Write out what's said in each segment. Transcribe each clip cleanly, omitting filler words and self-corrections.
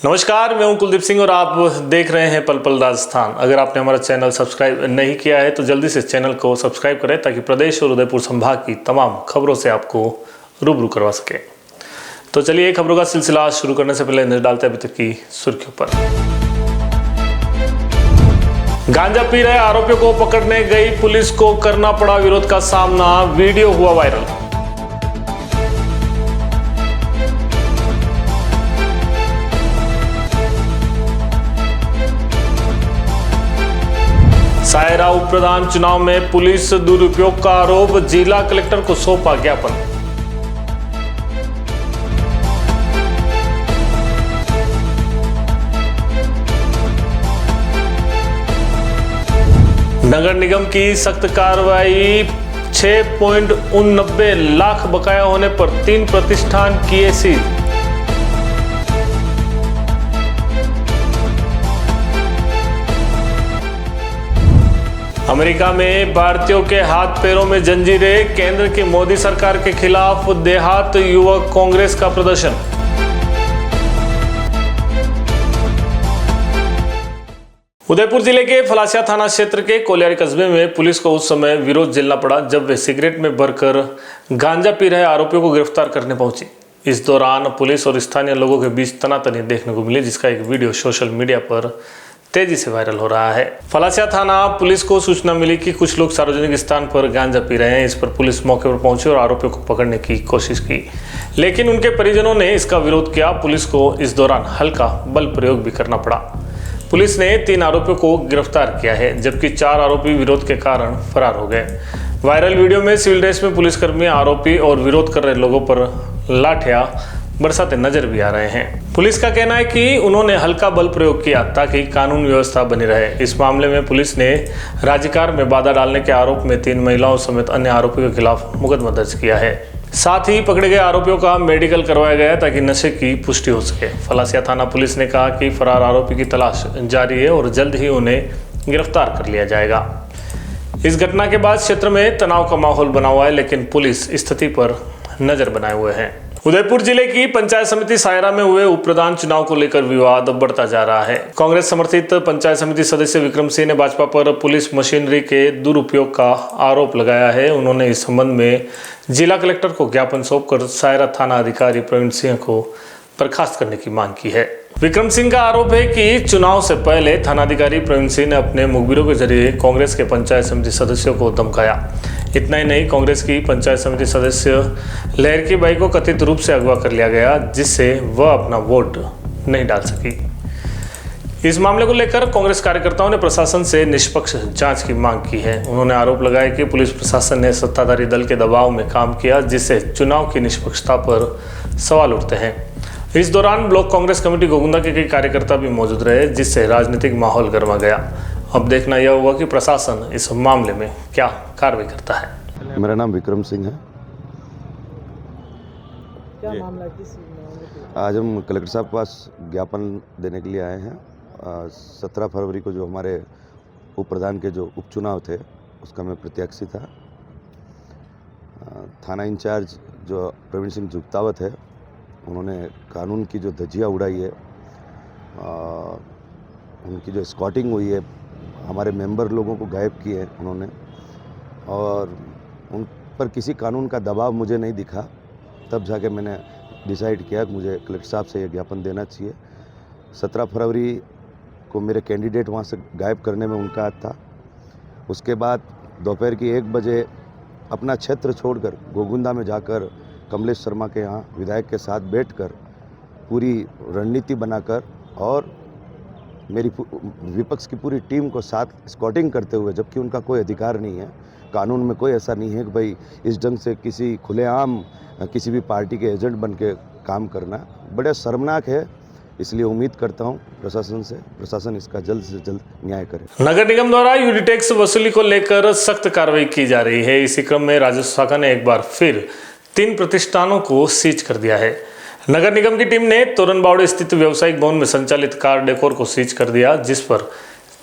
नमस्कार, मैं हूं कुलदीप सिंह और आप देख रहे हैं पल पल राजस्थान। अगर आपने हमारा चैनल सब्सक्राइब नहीं किया है तो जल्दी से चैनल को सब्सक्राइब करें ताकि प्रदेश और उदयपुर संभाग की तमाम खबरों से आपको रूबरू करवा सके। तो चलिए खबरों का सिलसिला शुरू करने से पहले नजर डालते हैं अभी तक की सुर्खियों पर। गांजा पी रहे आरोपियों को पकड़ने गई पुलिस को करना पड़ा विरोध का सामना, वीडियो हुआ वायरल। सायरा उप प्रधान चुनाव में पुलिस दुरुपयोग का आरोप, जिला कलेक्टर को सौंपा ज्ञापन। नगर निगम की सख्त कार्रवाई, 6.89 लाख बकाया होने पर 3 प्रतिष्ठान किए सीज। अमेरिका में भारतीयों के हाथ पैरों में जंजीरें, केंद्र की मोदी सरकार के खिलाफ देहात युवक कांग्रेस का प्रदर्शन। उदयपुर जिले के फलासिया थाना क्षेत्र के कोलियारी कस्बे में पुलिस को उस समय विरोध झेलना पड़ा जब वे सिगरेट में भरकर गांजा पी रहे आरोपियों को गिरफ्तार करने पहुंची। इस दौरान पुलिस और स्थानीय लोगों के बीच तनातनी देखने को मिली, जिसका एक वीडियो सोशल मीडिया पर तेजी से वायरल हो रहा है। फलासिया थाना पुलिस को सूचना मिली कि कुछ लोग सार्वजनिक स्थान पर गांजा पी रहे हैं। इस पर पुलिस मौके पर पहुंची और आरोपियों को पकड़ने की कोशिश की, लेकिन उनके परिजनों ने इसका विरोध किया। पुलिस को इस दौरान हल्का बल प्रयोग भी करना पड़ा। पुलिस ने 3 आरोपियों को गिरफ्तार किया है, जबकि 4 आरोपी विरोध के कारण फरार हो गए। वायरल वीडियो में सिविल ड्रेस में पुलिसकर्मी आरोपी और विरोध कर रहे लोगों पर लाठियां बरसाते नजर भी आ रहे हैं। पुलिस का कहना है कि उन्होंने हल्का बल प्रयोग किया ताकि कानून व्यवस्था बनी रहे। इस मामले में पुलिस ने राज्यकार में बाधा डालने के आरोप में 3 महिलाओं समेत अन्य आरोपियों के खिलाफ मुकदमा दर्ज किया है। साथ ही पकड़े गए आरोपियों का मेडिकल करवाया गया ताकि नशे की पुष्टि हो सके। फलासिया थाना पुलिस ने कहा कि फरार आरोपी की तलाश जारी है और जल्द ही उन्हें गिरफ्तार कर लिया जाएगा। इस घटना के बाद क्षेत्र में तनाव का माहौल बना हुआ है, लेकिन पुलिस स्थिति पर नजर बनाए हुए है। उदयपुर जिले की पंचायत समिति सायरा में हुए उप प्रधान चुनाव को लेकर विवाद बढ़ता जा रहा है। कांग्रेस समर्थित पंचायत समिति सदस्य विक्रम सिंह ने भाजपा पर पुलिस मशीनरी के दुरुपयोग का आरोप लगाया है। उन्होंने इस संबंध में जिला कलेक्टर को ज्ञापन सौंपकर सायरा थाना अधिकारी प्रवीण सिंह को बर्खास्त करने की मांग की है। विक्रम सिंह का आरोप है कि चुनाव से पहले थानाधिकारी प्रवीण सिंह ने अपने मुखबिरों के जरिए कांग्रेस के पंचायत समिति सदस्यों को धमकाया। इतना ही नहीं, कांग्रेस की पंचायत समिति सदस्य लहर की बाई को कथित रूप से अगवा कर लिया गया, जिससे वह अपना वोट नहीं डाल सकी। इस मामले को लेकर कांग्रेस कार्यकर्ताओं ने प्रशासन से निष्पक्ष जांच की मांग की है। उन्होंने आरोप लगाया कि पुलिस प्रशासन ने सत्ताधारी दल के दबाव में काम किया, जिससे चुनाव की निष्पक्षता पर सवाल उठते हैं। इस दौरान ब्लॉक कांग्रेस कमेटी गोगुंदा के कई कार्यकर्ता भी मौजूद रहे, जिससे राजनीतिक माहौल गर्मा गया। अब देखना यह होगा कि प्रशासन इस मामले में क्या कार्रवाई करता है। मेरा नाम विक्रम सिंह है। क्या मामला किस मामले पे? आज हम कलेक्टर साहब के पास ज्ञापन देने के लिए आए हैं। 17 फरवरी को जो हमारे उप प्रधान के जो उपचुनाव थे उसका मैं प्रत्याशी था। थाना इंचार्ज जो प्रवीण सिंह जुगतावत है, उन्होंने कानून की जो धज्जियाँ उड़ाई है, उनकी जो स्कॉटिंग हुई है, हमारे मेंबर लोगों को गायब किए हैं उन्होंने, और उन पर किसी कानून का दबाव मुझे नहीं दिखा। तब जाके मैंने डिसाइड किया कि मुझे कलेक्टर साहब से ये ज्ञापन देना चाहिए। 17 फरवरी को मेरे कैंडिडेट वहाँ से गायब करने में उनका हाथ था। उसके बाद दोपहर की 1 बजे अपना क्षेत्र छोड़कर गोगुंदा में जाकर कमलेश शर्मा के यहाँ विधायक के साथ बैठकर पूरी रणनीति बनाकर और मेरी विपक्ष की पूरी टीम को साथ स्कॉटिंग करते हुए, जबकि उनका कोई अधिकार नहीं है, कानून में कोई ऐसा नहीं है कि भाई इस ढंग से किसी खुलेआम किसी भी पार्टी के एजेंट बन के काम करना बड़ा शर्मनाक है। इसलिए उम्मीद करता हूं प्रशासन इसका जल्द से जल्द न्याय करे। नगर निगम द्वारा यूडी टैक्स वसूली को लेकर सख्त कार्रवाई की जा रही है। इसी क्रम में राजस्व शाखा ने एक बार फिर 3 प्रतिष्ठानों को सीज कर दिया है। नगर निगम की टीम ने तोरनबावड़े स्थित व्यावसायिक भवन में संचालित कार डेकोर को सीज कर दिया, जिस पर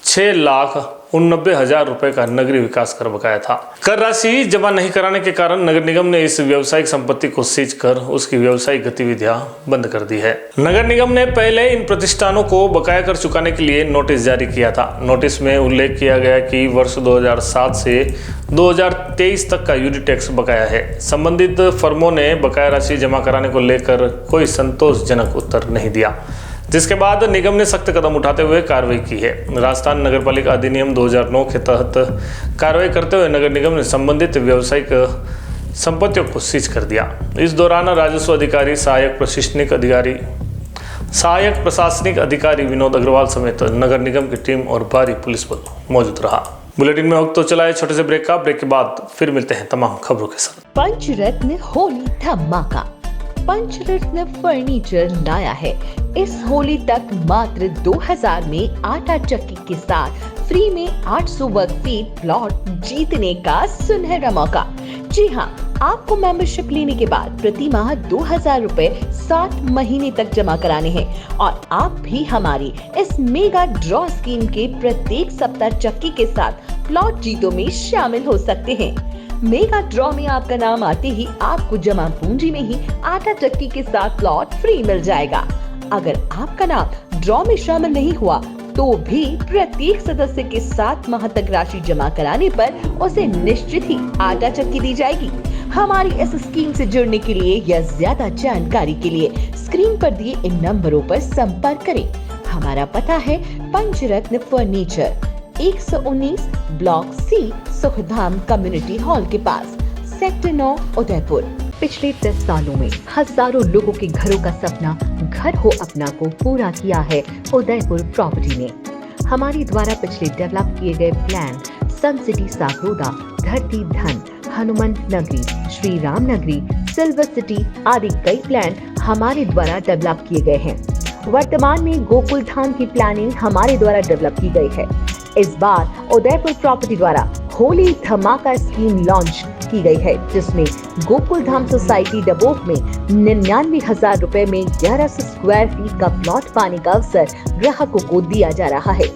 6 लाख 89,000 रुपए का नगरीय विकास कर बकाया था। कर राशि जमा नहीं कराने के कारण नगर निगम ने इस व्यावसायिक संपत्ति को सीज कर उसकी व्यावसायिक गतिविधियां बंद कर दी है। नगर निगम ने पहले इन प्रतिष्ठानों को बकाया कर चुकाने के लिए नोटिस जारी किया था। नोटिस में उल्लेख किया गया कि वर्ष 2007 से 2023 तक का यूडी टैक्स बकाया है। संबंधित फर्मों ने बकाया राशि जमा कराने को लेकर कोई संतोषजनक उत्तर नहीं दिया, जिसके बाद निगम ने सख्त कदम उठाते हुए कार्रवाई की है। राजस्थान नगरपालिका अधिनियम 2009 के तहत कार्रवाई करते हुए नगर निगम ने संबंधित व्यावसायिक संपत्तियों को सीज कर दिया। इस दौरान राजस्व अधिकारी, सहायक प्रशासनिक अधिकारी विनोद अग्रवाल समेत नगर निगम की टीम और भारी पुलिस बल मौजूद रहा। बुलेटिन में वक्त तो चला है छोटे से ब्रेक का। ब्रेक के बाद फिर मिलते हैं तमाम खबरों के साथ। पंचरत्न होली धमाका। पंचरत्न फर्नीचर लाया है इस होली तक मात्र 2000 में आटा चक्की के साथ फ्री में 800 वर्ग फीट प्लॉट जीतने का सुनहरा मौका। जी हाँ, आपको मेंबरशिप लेने के बाद प्रति माह 2000 रुपए 7 महीने तक जमा कराने हैं और आप भी हमारी इस मेगा ड्रॉ स्कीम के प्रत्येक सप्ताह चक्की के साथ प्लॉट जीतों में शामिल हो सकते हैं। मेगा ड्रॉ में आपका नाम आते ही आपको जमा पूंजी में ही आटा चक्की के साथ प्लॉट फ्री मिल जाएगा। अगर आपका नाम ड्रॉ में शामिल नहीं हुआ तो भी प्रत्येक सदस्य के 7 माह तक राशि जमा कराने पर उसे निश्चित ही आटा चक्की दी जाएगी। हमारी इस स्कीम से जुड़ने के लिए या ज्यादा जानकारी के लिए स्क्रीन पर दिए इन नंबरों पर संपर्क करें। हमारा पता है Panchratna furniture, 119 block C, Sukhdham community hall के पास, सेक्टर 9, उदयपुर। पिछले 10 सालों में हजारों लोगों के घरों का सपना घर हो अपना को पूरा किया है उदयपुर प्रॉपर्टी ने। हमारे द्वारा पिछले डेवलप किए गए प्लान सन सिटी सागरोदा, धरती धन, हनुमंत नगरी, श्री राम नगरी, सिल्वर सिटी आदि कई प्लान हमारे द्वारा डेवलप किए गए हैं। वर्तमान में गोकुल धाम की प्लानिंग हमारे द्वारा डेवलप की गई है। इस बार उदयपुर प्रॉपर्टी द्वारा होली धमाका स्कीम लॉन्च की गई है, जिसमें गोकुल धाम सोसाइटी डबोक में 99,000 रुपए में 1100 स्क्वायर फीट का प्लॉट पाने का अवसर ग्राहकों को दिया जा रहा है।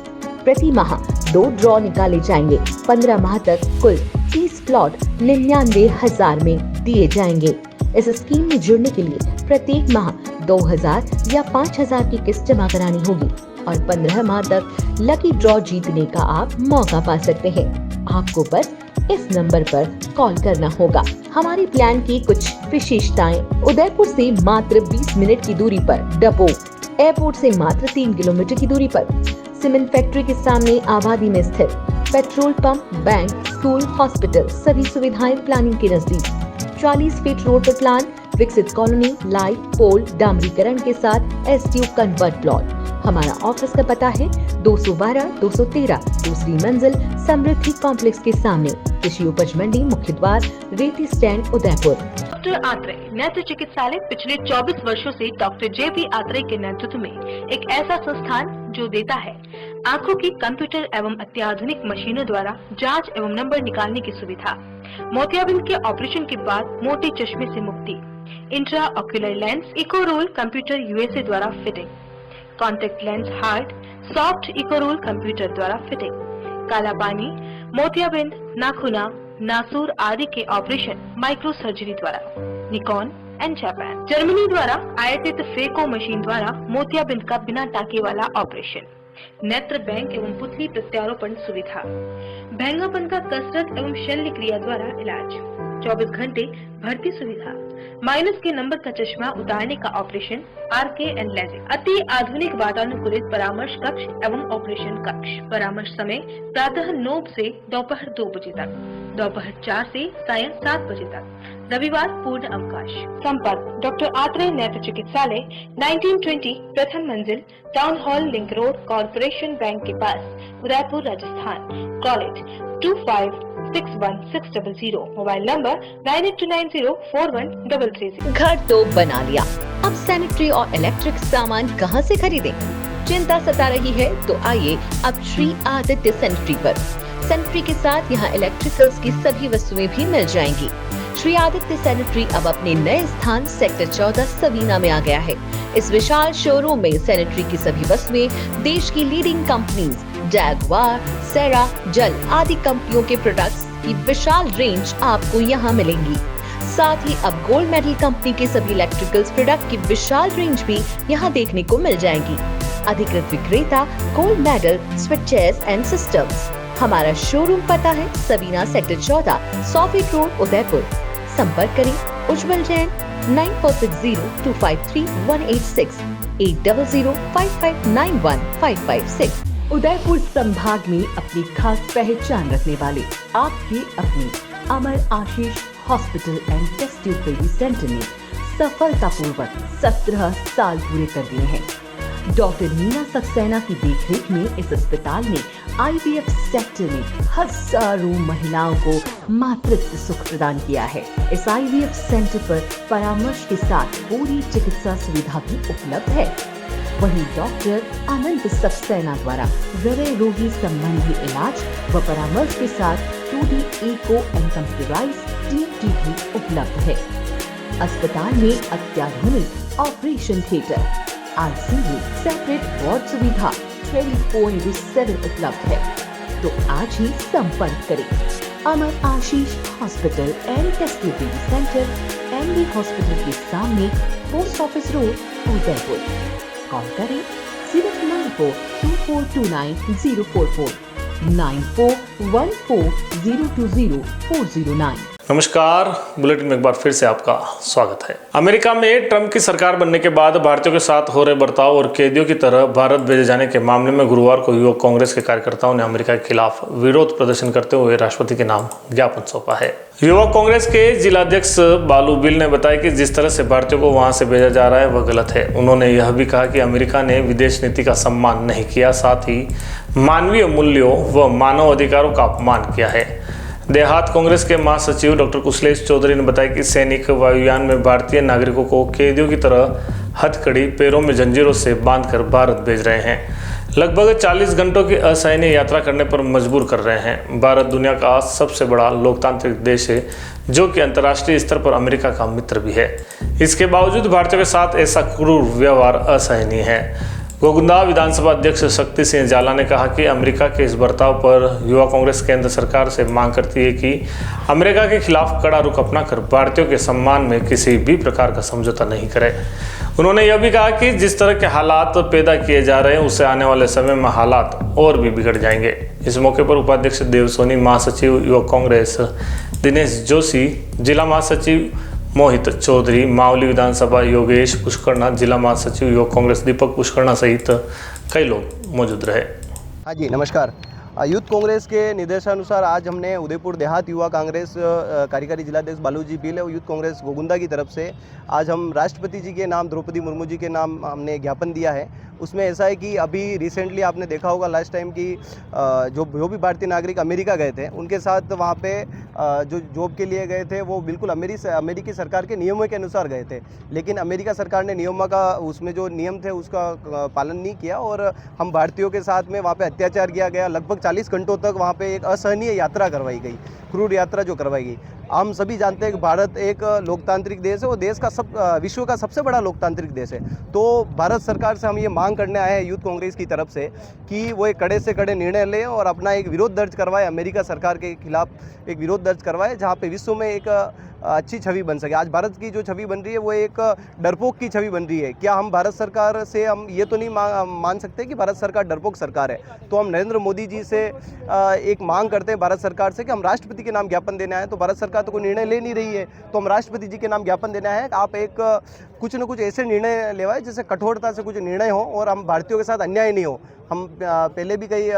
प्रति माह 2 ड्रॉ निकाले जाएंगे। 15 माह तक कुल 30 प्लॉट 99,000 में दिए जाएंगे। इस स्कीम में जुड़ने के लिए प्रत्येक माह 2000 या 5000 की किस्त जमा करानी होगी और 15 माह तक लकी ड्रॉ जीतने का आप मौका पा सकते हैं। आपको बस इस नंबर पर कॉल करना होगा। हमारी प्लान की कुछ विशेषताएं: उदयपुर से मात्र 20 मिनट की दूरी पर डबोक, एयरपोर्ट से मात्र 3 किलोमीटर की दूरी पर, सीमेंट फैक्ट्री के सामने आबादी में स्थित, petrol pump, bank, school, hospital सभी सुविधाएं प्लानिंग के नजदीक, 40 फीट रोड पर प्लान, विकसित कॉलोनी, लाइट पोल, डामरीकरण के साथ एसटीयू कन्वर्ट प्लॉट। हमारा ऑफिस का पता है 212-213 दूसरी मंजिल, समृद्धि कॉम्प्लेक्स के सामने, कृषि उपज मंडी, मुख्य द्वार, रेती स्टैंड, उदयपुर। डॉक्टर आत्रे नेत्र चिकित्सालय पिछले 24 वर्षों से डॉक्टर JP आत्रे के नेतृत्व में एक ऐसा संस्थान जो देता है आंखों की कंप्यूटर एवं अत्याधुनिक मशीनों द्वारा जांच एवं नंबर निकालने की सुविधा, मोतियाबिंद के ऑपरेशन के बाद मोटे चश्मे से मुक्ति, इंट्रा ऑक्यूलर लेंस, इको रोल कंप्यूटर USA द्वारा fitting, contact lens hard, soft इको रोल कंप्यूटर द्वारा फिटिंग, काला पानी, मोतियाबिंद, नाखूना, नासूर आदि के ऑपरेशन माइक्रो सर्जरी द्वारा, निकॉन एंड जापान, जर्मनी द्वारा आयातित फेको मशीन द्वारा मोतियाबिंद का बिना टाके वाला ऑपरेशन, नेत्र बैंक एवं पुतली प्रत्यारोपण सुविधा, भैंगापन का कसरत एवं शल्य क्रिया द्वारा इलाज, 24 घंटे भर्ती सुविधा, माइनस के नंबर का चश्मा उतारने का ऑपरेशन, RK एंड लेजिक, अति आधुनिक वातानुकूलित परामर्श कक्ष एवं ऑपरेशन कक्ष। परामर्श समय प्रातः 9 से दोपहर 2 बजे तक, दोपहर 4 से सायं 7 बजे तक, रविवार पूर्ण अवकाश। संपर्क डॉक्टर आत्रे नेत्र चिकित्सालय, 1920 प्रथम मंजिल, town hall, link road, corporation bank के पास, Udaipur, Rajasthan. College 256160, mobile number 9829041330। घर तो बना लिया, अब सैनिटरी और इलेक्ट्रिक सामान कहां से खरीदें? चिंता सता रही है तो आइए अब श्री आदित्य सैनिटरी पर। सैनिटरी के साथ यहाँ इलेक्ट्रिकल्स की सभी वस्तुएं भी मिल जाएंगी। श्री आदित्य सैनिटरी अब अपने नए स्थान सेक्टर 14 सवीना में आ गया है। इस विशाल शोरूम में सैनिटरी की सभी वस्तुएं देश की लीडिंग कंपनीज जैगवार, सेरा, जल आदि कंपनियों के प्रोडक्ट्स की विशाल रेंज आपको यहाँ मिलेंगी। साथ ही अब गोल्ड मेडल कंपनी के सभी इलेक्ट्रिकल्स प्रोडक्ट की विशाल रेंज भी यहाँ देखने को मिल जाएंगी। अधिकृत विक्रेता gold medal switches and systems. हमारा शोरूम पता है Sabina sector 14, 100 feet road, Udaipur. संपर्क करें उज्जवल जैन 9460253186 8005591556। उदयपुर संभाग में अपनी खास पहचान रखने वाले आपके अपने Amar Ashish hospital and test tube baby centre ने सफलतापूर्वक 17 साल पूरे कर दिए हैं। डॉक्टर मीना सक्सेना की देखरेख में इस अस्पताल ने IVF सेक्टर में हजारों महिलाओं को मातृत्व सुख प्रदान किया है। इस IVF सेंटर पर परामर्श के साथ पूरी चिकित्सा सुविधा भी उपलब्ध है। वहीं डॉक्टर अनंत सक्सेना द्वारा हृदय रोगी संबंधी इलाज व परामर्श के साथ 2D echo and computerised TMT भी उपलब्ध है। अस्पताल में अत्याधुनिक operation theatre, ICU, separate ward सुविधा 24/7 उपलब्ध है। तो आज ही संपर्क करें Amar Ashish hospital and test tube baby centre, MD hospital के सामने, post office road, Udaipur. Call करें 09424290044 9414020409। नमस्कार, बुलेटिन में एक बार फिर से आपका स्वागत है। अमेरिका में ट्रंप की सरकार बनने के बाद भारतीयों के साथ हो रहे बर्ताव और कैदियों की तरह भारत भेजे जाने के मामले में गुरुवार को युवक कांग्रेस के कार्यकर्ताओं ने अमेरिका के खिलाफ विरोध प्रदर्शन करते हुए राष्ट्रपति के नाम ज्ञापन सौंपा है। युवक कांग्रेस के जिलाध्यक्ष बालू बिल ने बताया कि जिस तरह से भारतीयों को वहां से भेजा जा रहा है वह गलत है। उन्होंने यह भी कहा कि अमेरिका ने विदेश नीति का सम्मान नहीं किया, साथ ही मानवीय मूल्यों व मानव अधिकारों का अपमान किया है। देहात कांग्रेस के महासचिव डॉक्टर कुशलेश चौधरी ने बताया कि सैनिक वायुयान में भारतीय नागरिकों को कैदियों की तरह हथकड़ी, पैरों में जंजीरों से बांधकर भारत भेज रहे हैं। लगभग 40 घंटों की असहनीय यात्रा करने पर मजबूर कर रहे हैं। भारत दुनिया का सबसे बड़ा लोकतांत्रिक देश है जो कि अंतर्राष्ट्रीय स्तर पर अमेरिका का मित्र भी है। इसके बावजूद भारतीयों के साथ ऐसा क्रूर व्यवहार असहनीय है। गोगुंदा विधानसभा अध्यक्ष शक्ति सिंह जाला ने कहा कि अमेरिका के इस बर्ताव पर युवा कांग्रेस केंद्र सरकार से मांग करती है कि अमेरिका के खिलाफ कड़ा रुख अपनाकर भारतीयों के सम्मान में किसी भी प्रकार का समझौता नहीं करे। उन्होंने यह भी कहा कि जिस तरह के हालात पैदा किए जा रहे हैं उससे आने वाले समय में हालात और भी बिगड़ जाएंगे। इस मौके पर उपाध्यक्ष देव सोनी, महासचिव युवक कांग्रेस दिनेश जोशी, जिला महासचिव मोहित चौधरी, मावली विधानसभा योगेश पुष्करना, जिला महासचिव युवक कांग्रेस दीपक पुष्करना सहित कई लोग मौजूद रहे। हाँ जी, नमस्कार। यूथ कांग्रेस के निर्देशानुसार आज हमने उदयपुर देहात युवा कांग्रेस कार्यकारी जिलाध्यक्ष बालूजी बिल और यूथ कांग्रेस गोगुंदा की तरफ से आज हम राष्ट्रपति जी के नाम, द्रौपदी मुर्मू जी के नाम हमने ज्ञापन दिया है। उसमें ऐसा है कि अभी रिसेंटली आपने देखा होगा लास्ट टाइम की जो भी भारतीय नागरिक अमेरिका गए थे उनके साथ वहाँ पे जो जॉब के लिए गए थे वो बिल्कुल अमेरिकी सरकार के नियमों के अनुसार गए थे, लेकिन अमेरिका सरकार ने नियमों का उसमें जो नियम थे उसका पालन नहीं किया और हम भारतीयों के साथ में वहाँ पे अत्याचार किया गया। लगभग 40 घंटों तक वहाँ पे एक असहनीय यात्रा करवाई गई, क्रूर यात्रा जो करवाई गई। हम सभी जानते हैं कि भारत एक लोकतांत्रिक देश है और देश का विश्व का सबसे बड़ा लोकतांत्रिक देश है। तो भारत सरकार से हम ये मांग करने आए हैं यूथ कांग्रेस की तरफ से कि वो एक कड़े से कड़े निर्णय लें और अपना एक विरोध दर्ज करवाए, अमेरिका सरकार के खिलाफ एक विरोध दर्ज करवाए, जहाँ पे विश्व में एक अच्छी छवि बन सके। आज भारत की जो छवि बन रही है वो एक डरपोक की छवि बन रही है। क्या हम भारत सरकार से हम ये तो नहीं मान सकते कि भारत सरकार डरपोक सरकार है। तो हम नरेंद्र मोदी जी से एक मांग करते हैं भारत सरकार से कि हम राष्ट्रपति के नाम ज्ञापन देना है। तो भारत सरकार तो कोई निर्णय ले नहीं रही है, तो हम राष्ट्रपति जी के नाम ज्ञापन देना है। आप एक कुछ न कुछ ऐसे निर्णय लेवाए जिससे कठोरता से कुछ निर्णय हो और हम भारतीयों के साथ अन्याय नहीं हो। हम पहले भी कई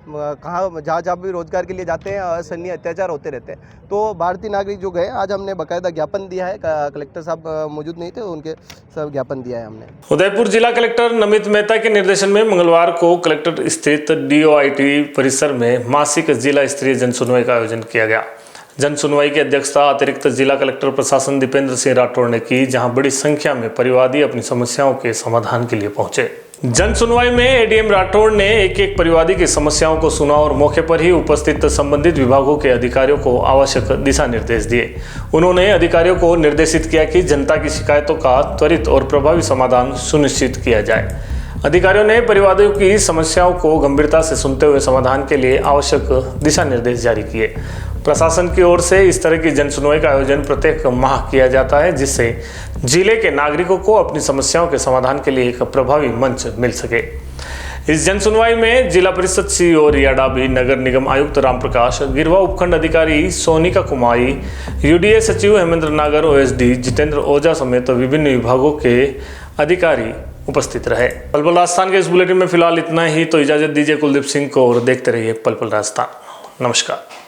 कहाँ जहाँ भी रोजगार के लिए जाते हैं असहनीय अत्याचार होते रहते हैं। तो भारतीय नागरिक जो गए आज हमने बाकायदा ज्ञापन दिया है। कलेक्टर साहब मौजूद नहीं थे, उनके सब ज्ञापन दिया है हमने। उदयपुर जिला कलेक्टर नमित मेहता के निर्देशन में मंगलवार को कलेक्टर स्थित DOIT परिसर में मासिक जिला स्तरीय जन सुनवाई का आयोजन किया गया। जन सुनवाई की अध्यक्षता अतिरिक्त जिला कलेक्टर प्रशासन दीपेंद्र सिंह राठौड़ ने की, जहां बड़ी संख्या में परिवादी अपनी समस्याओं के समाधान के लिए पहुंचे। जन सुनवाई में ADM राठौड़ ने एक परिवादी की समस्याओं को सुना और मौके पर ही उपस्थित संबंधित विभागों के अधिकारियों को आवश्यक दिशा निर्देश दिए। उन्होंने अधिकारियों को निर्देशित किया कि जनता की शिकायतों का त्वरित और प्रभावी समाधान सुनिश्चित किया जाए। अधिकारियों ने परिवादियों की समस्याओं को गंभीरता से सुनते हुए समाधान के लिए आवश्यक दिशा निर्देश जारी किए। प्रशासन की ओर से इस तरह की जनसुनवाई का आयोजन प्रत्येक माह किया जाता है, जिससे जिले के नागरिकों को अपनी समस्याओं के समाधान के लिए एक प्रभावी मंच मिल सके। इस जनसुनवाई में जिला परिषद सीईओ रिया डाबी, नगर निगम आयुक्त रामप्रकाश, गिरवा उपखंड अधिकारी सोनिका कुमारी, यूडीए सचिव हेमेंद्र नागर, ओएसडी जितेंद्र ओझा समेत विभिन्न विभागों के अधिकारी उपस्थित रहे। पल पल राजस्थान के इस बुलेटिन में फिलहाल इतना ही। तो इजाजत दीजिए कुलदीप सिंह को और देखते रहिए पल पल राजस्थान। नमस्कार।